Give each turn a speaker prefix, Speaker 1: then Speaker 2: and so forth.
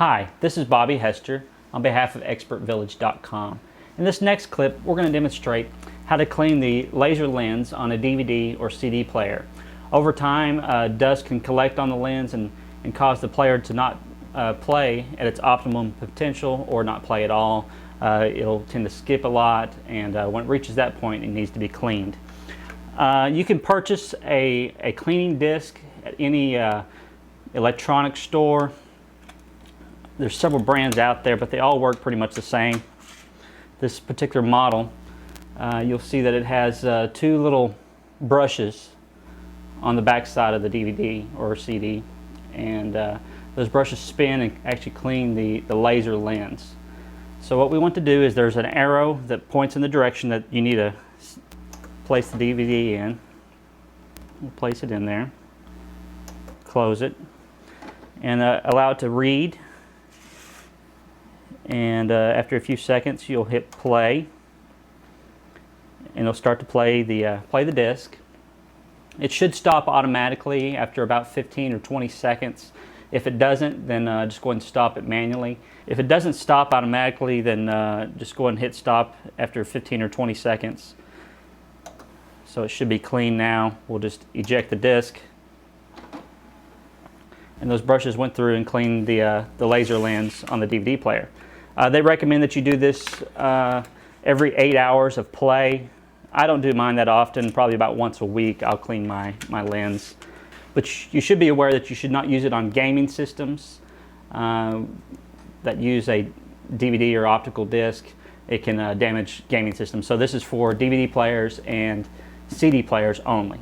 Speaker 1: Hi, this is Bobby Hester on behalf of ExpertVillage.com. In this next clip, we're going to demonstrate how to clean the laser lens on a DVD or CD player. Over time, dust can collect on the lens and cause the player to not play at its optimum potential or not play at all. It'll tend to skip a lot, and when it reaches that point, it needs to be cleaned. You can purchase a cleaning disc at any electronics store. There's several brands out there, but they all work pretty much the same. This particular model, you'll see that it has two little brushes on the back side of the DVD or CD, and those brushes spin and actually clean the laser lens. So what we want to do is there's an arrow that points in the direction that you need to place the DVD in. We'll place it in there, close it, and allow it to read. And after a few seconds, you'll hit play, and it'll start to play the disc. It should stop automatically after about 15 or 20 seconds. If it doesn't, then just go ahead and stop it manually. If it doesn't stop automatically, then just go ahead and hit stop after 15 or 20 seconds. So it should be clean now. We'll just eject the disc. And those brushes went through and cleaned the laser lens on the DVD player. They recommend that you do this every 8 hours of play. I don't do mine that often, probably about once a week I'll clean my lens. But you should be aware that you should not use it on gaming systems that use a DVD or optical disc. It can damage gaming systems. So this is for DVD players and CD players only.